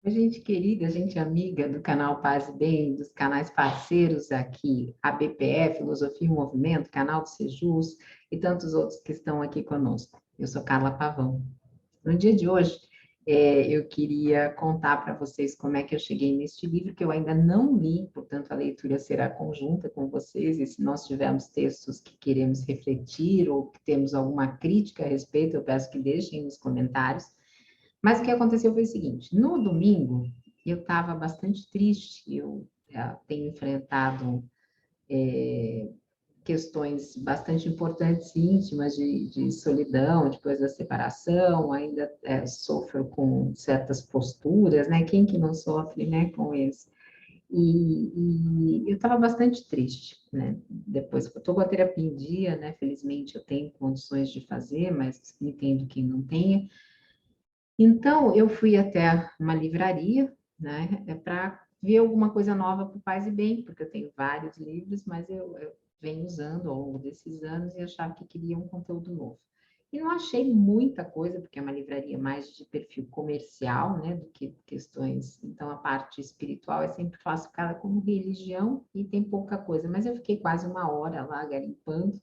A gente querida, gente amiga do canal Paz e Bem, dos canais parceiros aqui, a BPF, Filosofia e Movimento, canal do Sejus e tantos outros que estão aqui conosco. Eu sou Carla Pavão. No dia de hoje, eu queria contar para vocês como é que eu cheguei neste livro, que eu ainda não li, portanto, a leitura será conjunta com vocês, e se nós tivermos textos que queremos refletir ou que temos alguma crítica a respeito, eu peço que deixem nos comentários. Mas o que aconteceu foi o seguinte: no domingo, eu estava bastante triste, eu tenho enfrentado questões bastante importantes e íntimas de solidão, depois da separação, ainda sofro com certas posturas, né? Quem que não sofre, né, com isso? E eu estava bastante triste, né? Depois, eu estou com a terapia em dia, né? Felizmente eu tenho condições de fazer, mas entendo quem não tenha. Então, eu fui até uma livraria, né, para ver alguma coisa nova para o Paz e Bem, porque eu tenho vários livros, mas eu venho usando ao longo desses anos e achava que queria um conteúdo novo. E não achei muita coisa, porque é uma livraria mais de perfil comercial, né, do que questões. Então, a parte espiritual é sempre classificada como religião e tem pouca coisa, mas eu fiquei quase uma hora lá garimpando.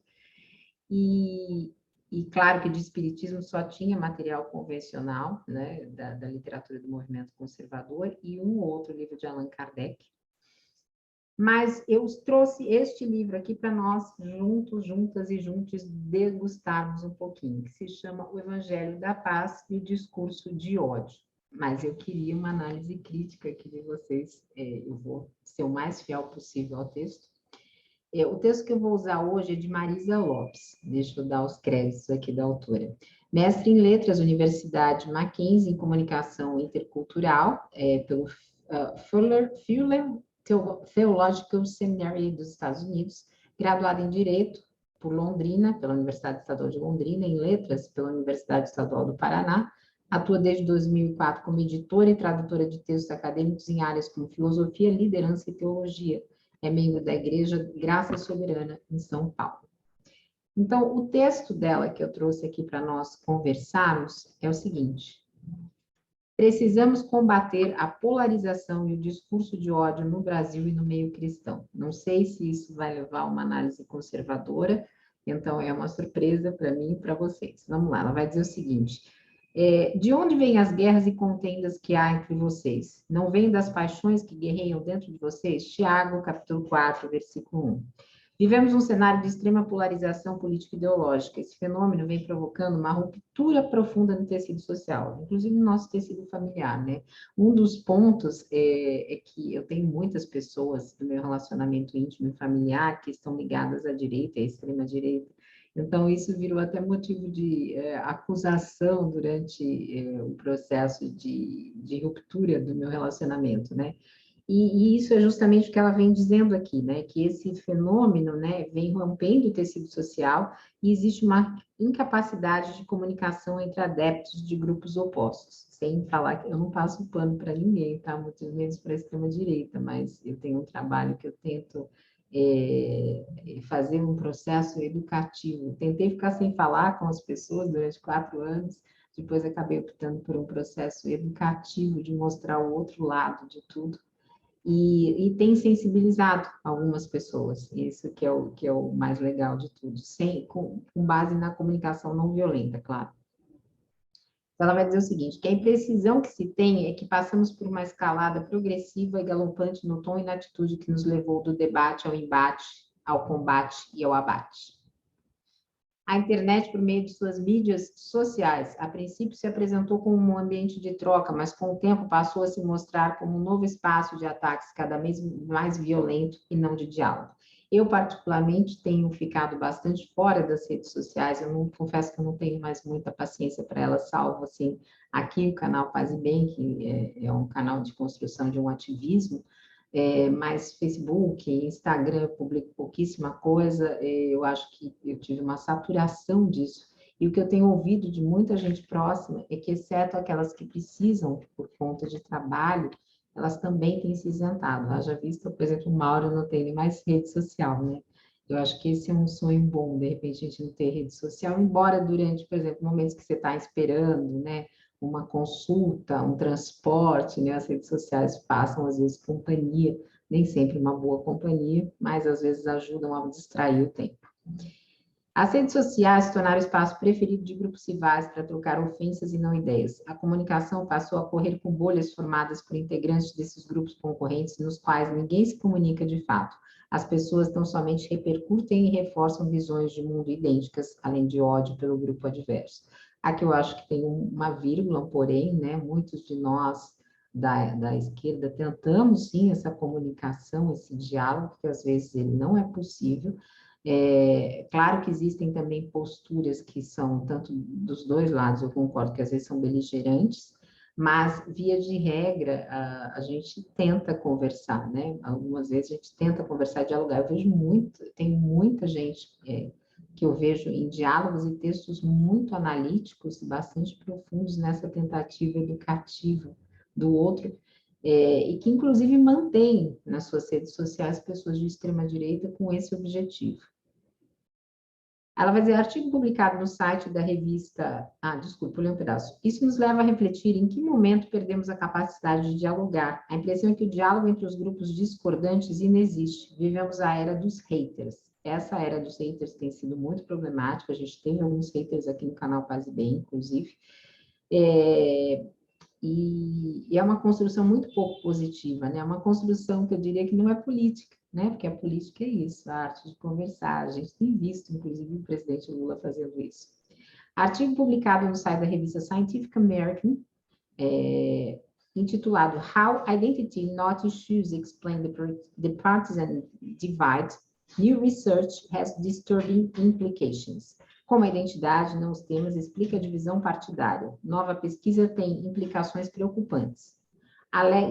E, e claro que de espiritismo só tinha material convencional, né, da literatura do movimento conservador, e um ou outro livro de Allan Kardec. Mas eu trouxe este livro aqui para nós, juntos, juntas e juntos, degustarmos um pouquinho, que se chama O Evangelho da Paz e o Discurso de Ódio. Mas eu queria uma análise crítica aqui de vocês, eu vou ser o mais fiel possível ao texto. O texto que eu vou usar hoje é de Marisa Lopes, deixa eu dar os créditos aqui da autora. Mestre em Letras, Universidade Mackenzie, em Comunicação Intercultural, pelo Fuller Theological Seminary dos Estados Unidos, graduada em Direito por Londrina, pela Universidade Estadual de Londrina, em Letras pela Universidade Estadual do Paraná, atua desde 2004 como editora e tradutora de textos acadêmicos em áreas como filosofia, liderança e teologia. É membro da Igreja Graça Soberana, em São Paulo. Então, o texto dela que eu trouxe aqui para nós conversarmos é o seguinte: precisamos combater a polarização e o discurso de ódio no Brasil e no meio cristão. Não sei se isso vai levar a uma análise conservadora, então é uma surpresa para mim e para vocês. Vamos lá, ela vai dizer o seguinte: de onde vêm as guerras e contendas que há entre vocês? Não vêm das paixões que guerreiam dentro de vocês? Tiago, capítulo 4, versículo 1. Vivemos um cenário de extrema polarização político-ideológica. Esse fenômeno vem provocando uma ruptura profunda no tecido social, inclusive no nosso tecido familiar, né? Um dos pontos é que eu tenho muitas pessoas do meu relacionamento íntimo e familiar que estão ligadas à direita, à extrema-direita. Então, isso virou até motivo de acusação durante o processo de ruptura do meu relacionamento, né? E isso é justamente o que ela vem dizendo aqui, né? Que esse fenômeno, né, vem rompendo o tecido social e existe uma incapacidade de comunicação entre adeptos de grupos opostos. Sem falar que eu não passo pano para ninguém, tá? Muitas vezes para a extrema-direita, mas eu tenho um trabalho que eu tento fazer um processo educativo. Tentei ficar sem falar com as pessoas durante 4 anos, depois acabei optando por um processo educativo de mostrar o outro lado de tudo. E tem sensibilizado algumas pessoas, isso que é o mais legal de tudo, com base na comunicação não violenta, claro. Então, ela vai dizer o seguinte, que a imprecisão que se tem é que passamos por uma escalada progressiva e galopante no tom e na atitude que nos levou do debate ao embate, ao combate e ao abate. A internet, por meio de suas mídias sociais, a princípio se apresentou como um ambiente de troca, mas com o tempo passou a se mostrar como um novo espaço de ataques cada vez mais violento e não de diálogo. Eu, particularmente, tenho ficado bastante fora das redes sociais, eu não, confesso que eu não tenho mais muita paciência para elas, salvo, assim, aqui o canal Paz e Bem, que é um canal de construção de um ativismo, mas Facebook, Instagram, eu publico pouquíssima coisa, eu acho que eu tive uma saturação disso. E o que eu tenho ouvido de muita gente próxima é que, exceto aquelas que precisam por conta de trabalho, elas também têm se isentado. Haja visto, por exemplo, o Mauro não tem nem mais rede social, né? Eu acho que esse é um sonho bom, de repente, a gente não ter rede social, embora durante, por exemplo, momentos que você está esperando, né? uma consulta, um transporte, né? As redes sociais passam, às vezes, companhia, nem sempre uma boa companhia, mas às vezes ajudam a distrair o tempo. As redes sociais se tornaram o espaço preferido de grupos rivais para trocar ofensas e não ideias. A comunicação passou a correr com bolhas formadas por integrantes desses grupos concorrentes, nos quais ninguém se comunica de fato. As pessoas tão somente repercutem e reforçam visões de mundo idênticas, além de ódio pelo grupo adverso. Aqui eu acho que tem uma vírgula, um porém, né? Muitos de nós da esquerda tentamos sim essa comunicação, esse diálogo, que às vezes ele não é possível. Claro que existem também posturas que são, tanto dos dois lados, eu concordo que às vezes são beligerantes, mas, via de regra, a gente tenta conversar, né? Algumas vezes a gente tenta conversar e dialogar. Eu vejo tem muita gente que eu vejo em diálogos e textos muito analíticos e bastante profundos nessa tentativa educativa do outro, e que, inclusive, mantém nas suas redes sociais pessoas de extrema-direita com esse objetivo. Ela vai dizer, artigo publicado no site da revista... desculpa, pulei um pedaço. Isso nos leva a refletir em que momento perdemos a capacidade de dialogar. A impressão é que o diálogo entre os grupos discordantes inexiste. Vivemos a era dos haters. Essa era dos haters tem sido muito problemática. A gente teve alguns haters aqui no canal Paz e Bem, inclusive. E é uma construção muito pouco positiva, né? Uma construção que eu diria que não é política, né? Porque a política é isso, a arte de conversar. A gente tem visto, inclusive, o presidente Lula fazendo isso. Artigo publicado no site da revista Scientific American, intitulado How Identity Not Issues Explain the Partisan Divide, New Research Has Disturbing Implications. Como a identidade, não os temas, explica a divisão partidária. Nova pesquisa tem implicações preocupantes.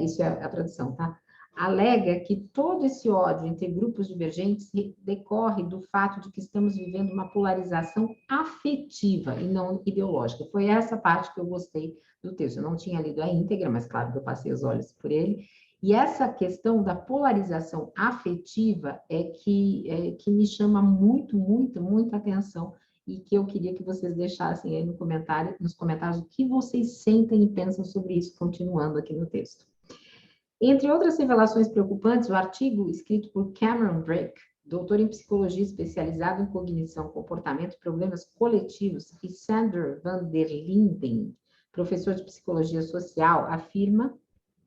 Isso é a tradução, tá? Alega que todo esse ódio entre grupos divergentes decorre do fato de que estamos vivendo uma polarização afetiva e não ideológica. Foi essa parte que eu gostei do texto. Eu não tinha lido a íntegra, mas claro que eu passei os olhos por ele. E essa questão da polarização afetiva é que me chama muito, muito, muita atenção e que eu queria que vocês deixassem aí nos comentários o que vocês sentem e pensam sobre isso, continuando aqui no texto. Entre outras revelações preocupantes, o artigo escrito por Cameron Drake, doutor em psicologia especializado em cognição, comportamento e problemas coletivos, e Sander van der Linden, professor de psicologia social, afirma,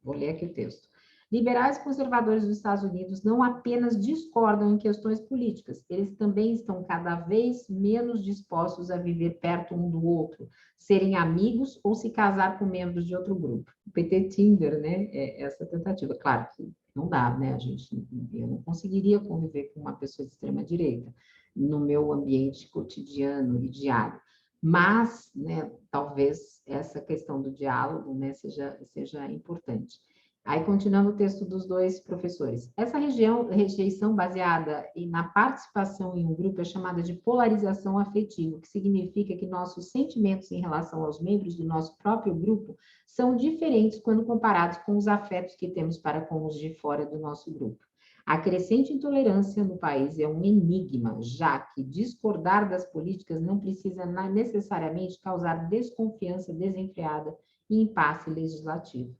vou ler aqui o texto, liberais conservadores dos Estados Unidos não apenas discordam em questões políticas, eles também estão cada vez menos dispostos a viver perto um do outro, serem amigos ou se casar com membros de outro grupo. O PT Tinder, né, essa tentativa. Claro que não dá, né, eu não conseguiria conviver com uma pessoa de extrema-direita no meu ambiente cotidiano e diário. Mas, né, talvez essa questão do diálogo, né, seja importante. Aí, continuando o texto dos dois professores. Essa rejeição baseada na participação em um grupo é chamada de polarização afetiva, que significa que nossos sentimentos em relação aos membros do nosso próprio grupo são diferentes quando comparados com os afetos que temos para com os de fora do nosso grupo. A crescente intolerância no país é um enigma, já que discordar das políticas não precisa necessariamente causar desconfiança desenfreada e impasse legislativo.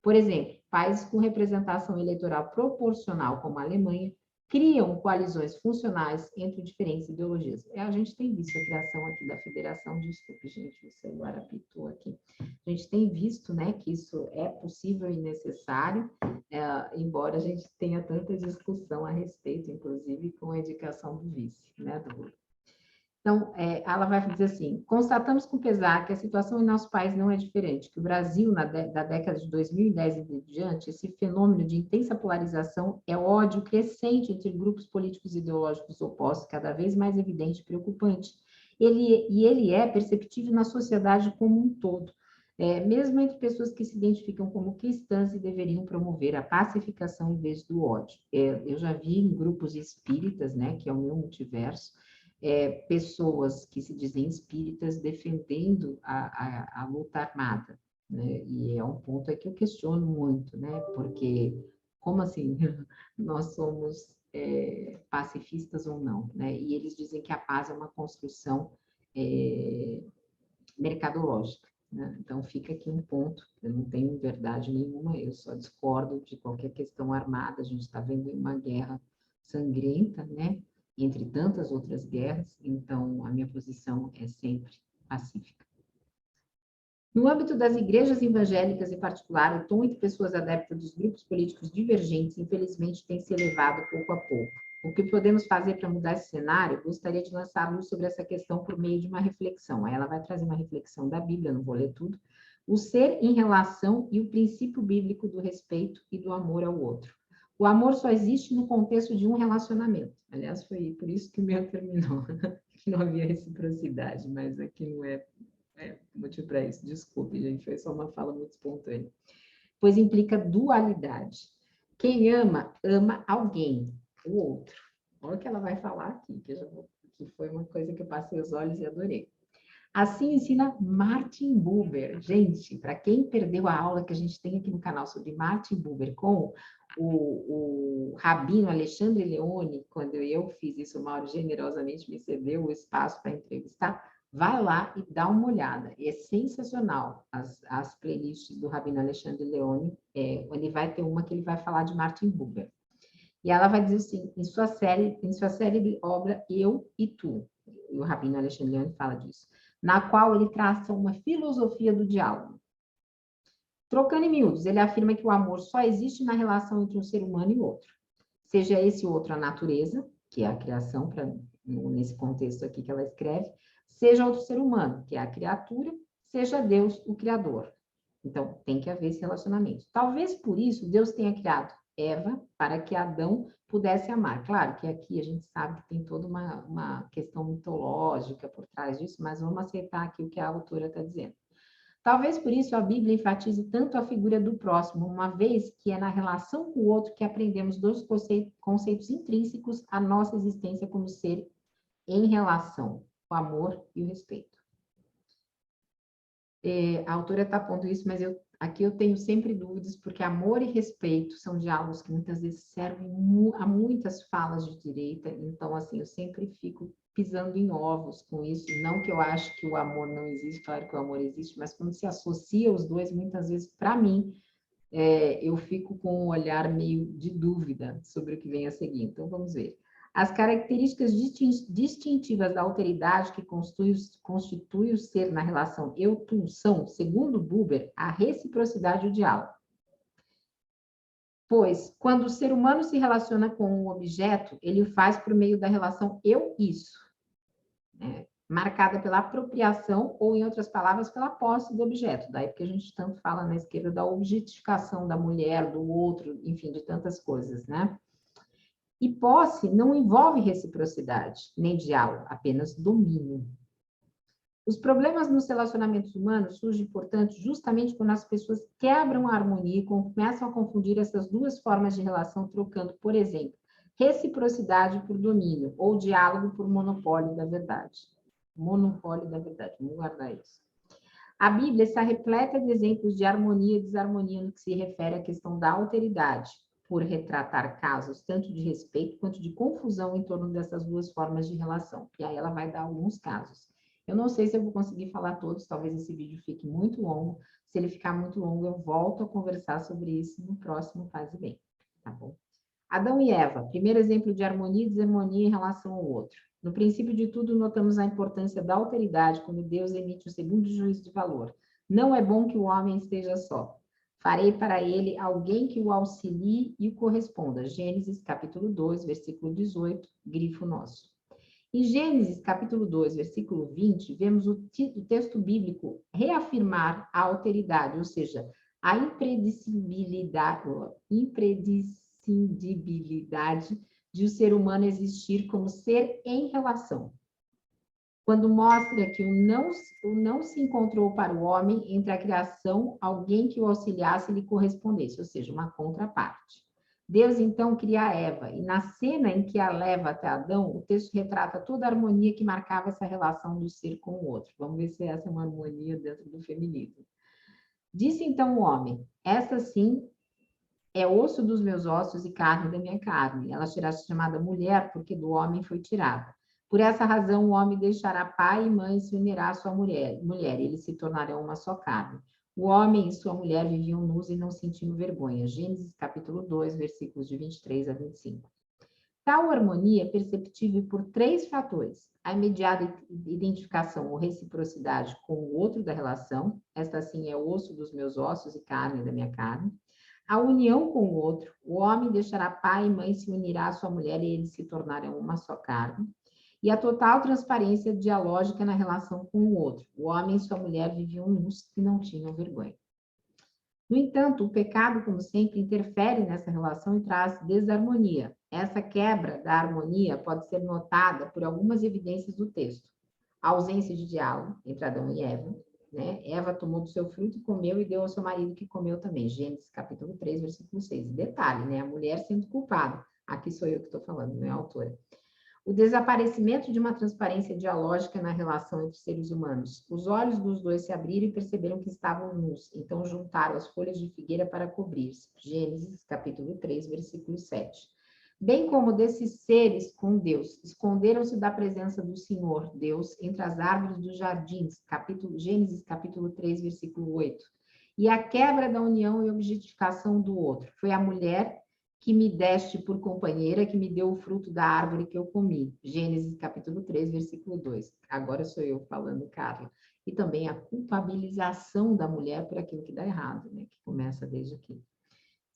Por exemplo, países com representação eleitoral proporcional, como a Alemanha, criam coalizões funcionais entre diferentes ideologias. A gente tem visto a criação aqui da federação, desculpe, gente, o celular apitou aqui. A gente tem visto, né, que isso é possível e necessário, embora a gente tenha tanta discussão a respeito, inclusive com a indicação do vice, né, do Lula. Então, ela vai dizer assim, constatamos com pesar que a situação em nosso país não é diferente, que o Brasil, da década de 2010 em diante, esse fenômeno de intensa polarização é ódio crescente entre grupos políticos e ideológicos opostos, cada vez mais evidente e preocupante. Ele é perceptível na sociedade como um todo, mesmo entre pessoas que se identificam como cristãs e deveriam promover a pacificação em vez do ódio. Eu já vi em grupos espíritas, né, que é o meu multiverso, pessoas que se dizem espíritas defendendo a luta armada, né? E é um ponto que eu questiono muito, né? Porque, como assim, nós somos pacifistas ou não, né? E eles dizem que a paz é uma construção mercadológica, né? Então, fica aqui um ponto, eu não tenho verdade nenhuma, eu só discordo de qualquer questão armada, a gente está vendo uma guerra sangrenta, né? Entre tantas outras guerras, então a minha posição é sempre pacífica. No âmbito das igrejas evangélicas, em particular, o tom entre pessoas adeptas dos grupos políticos divergentes, infelizmente, tem se elevado pouco a pouco. O que podemos fazer para mudar esse cenário? Gostaria de lançar luz sobre essa questão por meio de uma reflexão. Aí ela vai trazer uma reflexão da Bíblia, não vou ler tudo. O ser em relação e o princípio bíblico do respeito e do amor ao outro. O amor só existe no contexto de um relacionamento. Aliás, foi por isso que o meu terminou, que não havia reciprocidade, mas aqui não é motivo para isso. Desculpe, gente, foi só uma fala muito espontânea. Pois implica dualidade. Quem ama, ama alguém, o outro. Olha o que ela vai falar aqui, que foi uma coisa que eu passei os olhos e adorei. Assim ensina Martin Buber. Gente, para quem perdeu a aula que a gente tem aqui no canal sobre Martin Buber com o rabino Alexandre Leone, quando eu fiz isso, o Mauro generosamente me cedeu o espaço para entrevistar, vai lá e dá uma olhada. É sensacional as playlists do rabino Alexandre Leone. Ele vai ter uma que ele vai falar de Martin Buber. E ela vai dizer assim, em sua série de obra Eu e Tu, o rabino Alexandre Leone fala disso, na qual ele traça uma filosofia do diálogo. Trocando em miúdos, ele afirma que o amor só existe na relação entre um ser humano e outro. Seja esse outro a natureza, que é a criação, nesse contexto aqui que ela escreve, seja outro ser humano, que é a criatura, seja Deus o Criador. Então, tem que haver esse relacionamento. Talvez por isso Deus tenha criado Eva para que Adão pudesse amar. Claro que aqui a gente sabe que tem toda uma questão mitológica por trás disso, mas vamos aceitar aqui o que a autora está dizendo. Talvez por isso a Bíblia enfatize tanto a figura do próximo, uma vez que é na relação com o outro que aprendemos dois conceitos intrínsecos à nossa existência como ser em relação, o amor e o respeito. A autora está pondo isso, mas aqui eu tenho sempre dúvidas, porque amor e respeito são diálogos que muitas vezes servem a muitas falas de direita, então, assim, eu sempre fico pisando em ovos com isso, não que eu acho que o amor não existe, claro que o amor existe, mas quando se associa os dois, muitas vezes, para mim, eu fico com um olhar meio de dúvida sobre o que vem a seguir. Então, vamos ver. As características distintivas da alteridade que constitui o ser na relação eu-tu são, segundo Buber, a reciprocidade e o diálogo. Pois, quando o ser humano se relaciona com um objeto, ele o faz por meio da relação eu-isso, né? Marcada pela apropriação ou, em outras palavras, pela posse do objeto. Daí porque a gente tanto fala na esquerda da objetificação da mulher, do outro, enfim, de tantas coisas, né? E posse não envolve reciprocidade, nem diálogo, apenas domínio. Os problemas nos relacionamentos humanos surgem, portanto, justamente quando as pessoas quebram a harmonia e começam a confundir essas duas formas de relação, trocando, por exemplo, reciprocidade por domínio, ou diálogo por monopólio da verdade. Monopólio da verdade, vamos guardar isso. A Bíblia está repleta de exemplos de harmonia e desarmonia no que se refere à questão da alteridade, por retratar casos tanto de respeito quanto de confusão em torno dessas duas formas de relação. E aí ela vai dar alguns casos. Eu não sei se eu vou conseguir falar todos, talvez esse vídeo fique muito longo. Se ele ficar muito longo, eu volto a conversar sobre isso no próximo Faz Bem, tá bom? Adão e Eva, primeiro exemplo de harmonia e desarmonia em relação ao outro. No princípio de tudo, notamos a importância da alteridade quando Deus emite o segundo juízo de valor. Não é bom que o homem esteja só. Farei para ele alguém que o auxilie e o corresponda. Gênesis, capítulo 2, versículo 18, grifo nosso. Em Gênesis, capítulo 2, versículo 20, vemos o texto bíblico reafirmar a alteridade, ou seja, a imprescindibilidade de o ser humano existir como ser em relação. Quando mostra que o não se encontrou para o homem entre a criação alguém que o auxiliasse e lhe correspondesse, ou seja, uma contraparte. Deus, então, cria Eva, e na cena em que a leva até Adão, o texto retrata toda a harmonia que marcava essa relação do ser com o outro. Vamos ver se essa é uma harmonia dentro do feminismo. Disse então o homem, essa sim é osso dos meus ossos e carne da minha carne. Ela será chamada mulher porque do homem foi tirada. Por essa razão, o homem deixará pai e mãe e se unirá à sua mulher, eles se tornarão uma só carne. O homem e sua mulher viviam nus e não sentiam vergonha. Gênesis capítulo 2, versículos de 23 a 25. Tal harmonia é perceptível por 3 fatores: a imediata identificação ou reciprocidade com o outro da relação, esta sim é osso dos meus ossos e carne da minha carne; a união com o outro, o homem deixará pai e mãe, se unirá à sua mulher e eles se tornarão uma só carne; e a total transparência dialógica na relação com o outro, o homem e sua mulher viviam nus e não tinham vergonha. No entanto, o pecado, como sempre, interfere nessa relação e traz desarmonia. Essa quebra da harmonia pode ser notada por algumas evidências do texto. A ausência de diálogo entre Adão e Eva, né? Eva tomou do seu fruto e comeu e deu ao seu marido que comeu também. Gênesis capítulo 3, versículo 6. Detalhe, né? A mulher sendo culpada. Aqui sou eu que estou falando, não é a autora. O desaparecimento de uma transparência dialógica na relação entre seres humanos. Os olhos dos dois se abriram e perceberam que estavam nus, então juntaram as folhas de figueira para cobrir-se. Gênesis, capítulo 3, versículo 7. Bem como desses seres com Deus, esconderam-se da presença do Senhor, Deus, entre as árvores dos jardins. Gênesis, capítulo 3, versículo 8. E a quebra da união e objetificação do outro. Foi a mulher que me deste por companheira, que me deu o fruto da árvore que eu comi. Gênesis capítulo 3, versículo 2. Agora sou eu falando, Carla. E também a culpabilização da mulher por aquilo que dá errado, né? Que começa desde aqui.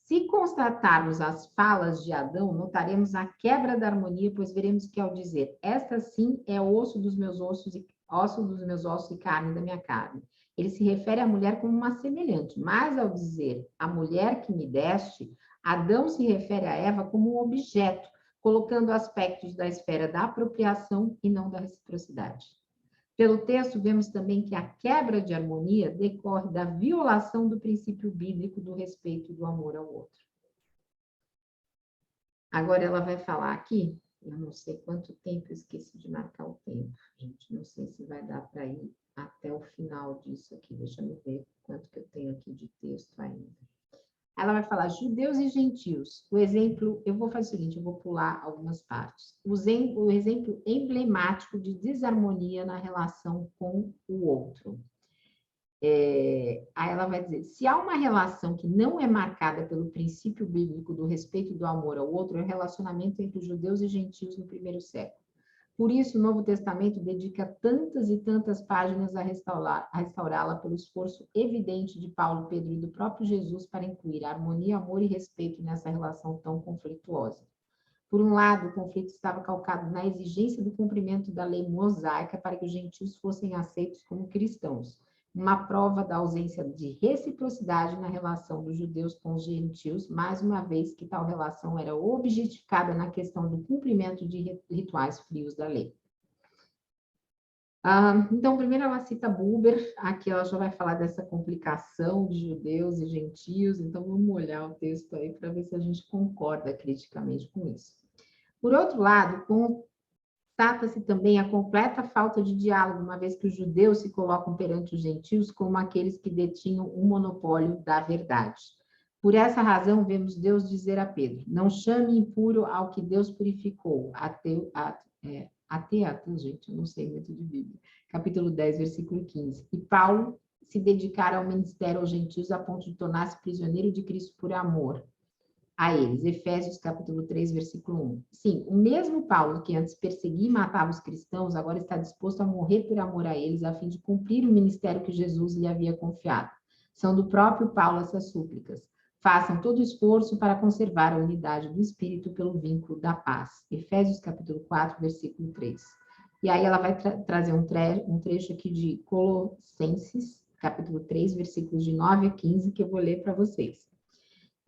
Se constatarmos as falas de Adão, notaremos a quebra da harmonia, pois veremos que ao dizer, esta sim é osso dos meus ossos e osso dos meus ossos e carne da minha carne, ele se refere à mulher como uma semelhante, mas ao dizer, a mulher que me deste, Adão se refere a Eva como um objeto, colocando aspectos da esfera da apropriação e não da reciprocidade. Pelo texto, vemos também que a quebra de harmonia decorre da violação do princípio bíblico do respeito e do amor ao outro. Agora ela vai falar aqui, eu não sei quanto tempo, eu esqueci de marcar o tempo, gente, não sei se vai dar para ir até o final disso aqui, deixa eu ver quanto que eu tenho aqui de texto ainda. Ela vai falar judeus e gentios. O exemplo, eu vou fazer o seguinte, eu vou pular algumas partes. O exemplo emblemático de desarmonia na relação com o outro. Aí ela vai dizer, se há uma relação que não é marcada pelo princípio bíblico do respeito e do amor ao outro, é o relacionamento entre judeus e gentios no primeiro século. Por isso, o Novo Testamento dedica tantas e tantas páginas a restaurá-la pelo esforço evidente de Paulo, Pedro e do próprio Jesus para incluir harmonia, amor e respeito nessa relação tão conflituosa. Por um lado, o conflito estava calcado na exigência do cumprimento da lei mosaica para que os gentios fossem aceitos como cristãos, uma prova da ausência de reciprocidade na relação dos judeus com os gentios, mais uma vez que tal relação era objetificada na questão do cumprimento de rituais frios da lei. Então, primeiro ela cita Buber, aqui ela já vai falar dessa complicação de judeus e gentios, então vamos olhar o texto aí para ver se a gente concorda criticamente com isso. Por outro lado, constata-se também a completa falta de diálogo, uma vez que os judeus se colocam perante os gentios como aqueles que detinham o monopólio da verdade. Por essa razão, vemos Deus dizer a Pedro, não chame impuro ao que Deus purificou, gente, eu não sei muito de Bíblia. Capítulo 10, versículo 15. E Paulo se dedicara ao ministério aos gentios a ponto de tornar-se prisioneiro de Cristo por amor a eles. Efésios, capítulo 3, versículo 1. Sim, o mesmo Paulo que antes perseguia e matava os cristãos, agora está disposto a morrer por amor a eles, a fim de cumprir o ministério que Jesus lhe havia confiado. São do próprio Paulo essas súplicas. Façam todo o esforço para conservar a unidade do Espírito pelo vínculo da paz. Efésios, capítulo 4, versículo 3. E aí ela vai trazer um trecho aqui de Colossenses, capítulo 3, versículos de 9 a 15, que eu vou ler para vocês.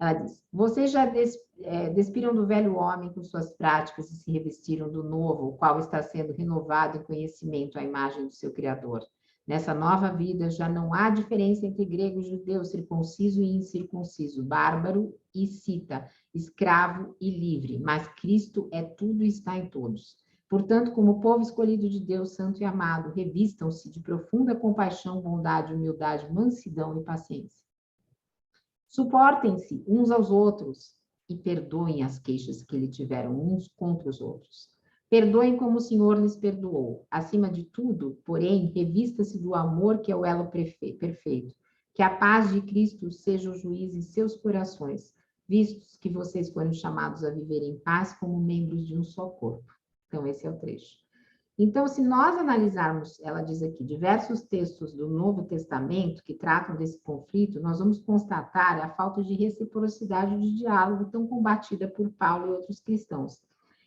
Ela diz, vocês já despiram do velho homem com suas práticas e se revestiram do novo, o qual está sendo renovado em conhecimento à imagem do seu Criador. Nessa nova vida já não há diferença entre grego e judeu, circunciso e incircunciso, bárbaro e cita, escravo e livre, mas Cristo é tudo e está em todos. Portanto, como povo escolhido de Deus, santo e amado, revistam-se de profunda compaixão, bondade, humildade, mansidão e paciência. Suportem-se uns aos outros e perdoem as queixas que lhe tiveram uns contra os outros. Perdoem como o Senhor lhes perdoou. Acima de tudo, porém, revista-se do amor, que é o elo perfeito. Que a paz de Cristo seja o juiz em seus corações, vistos que vocês foram chamados a viver em paz como membros de um só corpo. Então, esse é o trecho. Então, se nós analisarmos, ela diz aqui, diversos textos do Novo Testamento que tratam desse conflito, nós vamos constatar a falta de reciprocidade de diálogo tão combatida por Paulo e outros cristãos.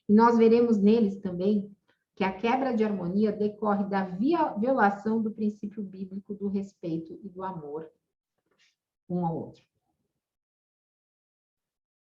E nós veremos neles também que a quebra de harmonia decorre da violação do princípio bíblico do respeito e do amor um ao outro.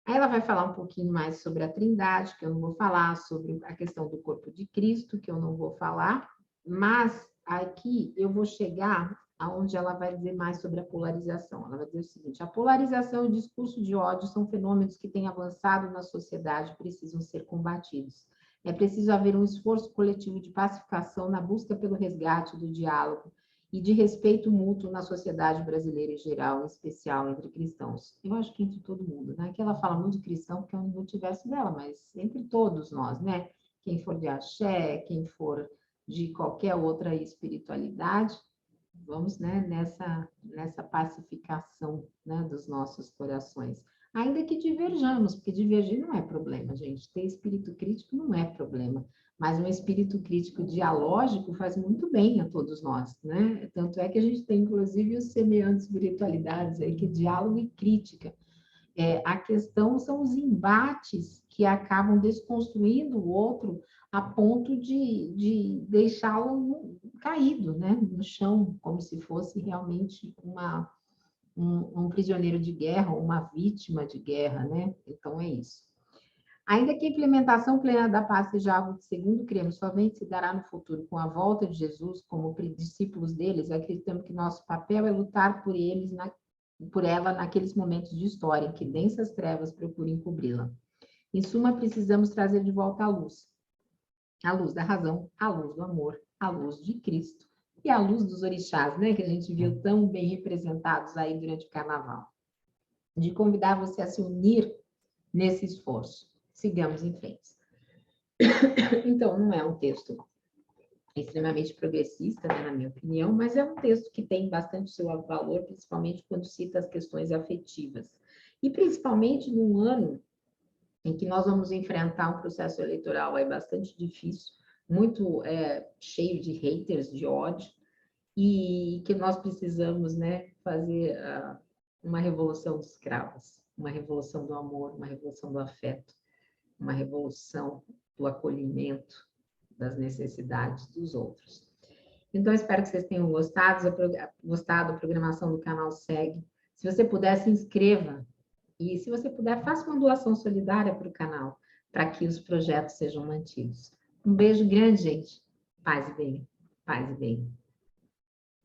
Aí ela vai falar um pouquinho mais sobre a Trindade, que eu não vou falar, sobre a questão do corpo de Cristo, que eu não vou falar, mas aqui eu vou chegar aonde ela vai dizer mais sobre a polarização. Ela vai dizer o seguinte: a polarização e o discurso de ódio são fenômenos que têm avançado na sociedade e precisam ser combatidos. É preciso haver um esforço coletivo de pacificação na busca pelo resgate do diálogo e de respeito mútuo na sociedade brasileira em geral, em especial entre cristãos. Eu acho que entre todo mundo, né? Que ela fala muito de cristão, porque é um multiverso dela, mas entre todos nós, né? Quem for de axé, quem for de qualquer outra espiritualidade, vamos, né, nessa pacificação, né, dos nossos corações. Ainda que diverjamos, porque divergir não é problema, gente. Ter espírito crítico não é problema. Mas um espírito crítico dialógico faz muito bem a todos nós, né? Tanto é que a gente tem, inclusive, os semeantes espiritualidades aí, que é diálogo e crítica. A questão são os embates que acabam desconstruindo o outro a ponto de deixá-lo caído, né, no chão, como se fosse realmente um prisioneiro de guerra, uma vítima de guerra, né? Então é isso. Ainda que a implementação plena da paz seja algo que, segundo cremos, somente se dará no futuro com a volta de Jesus como discípulos deles, acreditamos que nosso papel é lutar por eles, por ela naqueles momentos de história em que densas trevas procuram encobri-la. Em suma, precisamos trazer de volta a luz da razão, a luz do amor, a luz de Cristo e a luz dos orixás, né, que a gente viu tão bem representados aí durante o carnaval. De convidar você a se unir nesse esforço. Sigamos em frente. Então, não é um texto extremamente progressista, né, na minha opinião, mas é um texto que tem bastante seu valor, principalmente quando cita as questões afetivas. E principalmente num ano em que nós vamos enfrentar um processo eleitoral aí bastante difícil, muito cheio de haters, de ódio, e que nós precisamos, né, fazer uma revolução dos escravos, uma revolução do amor, uma revolução do afeto, uma revolução do acolhimento das necessidades dos outros. Então, espero que vocês tenham gostado. A programação do canal segue. Se você puder, se inscreva. E, se você puder, faça uma doação solidária para o canal, para que os projetos sejam mantidos. Um beijo grande, gente. Paz e bem. Paz e bem.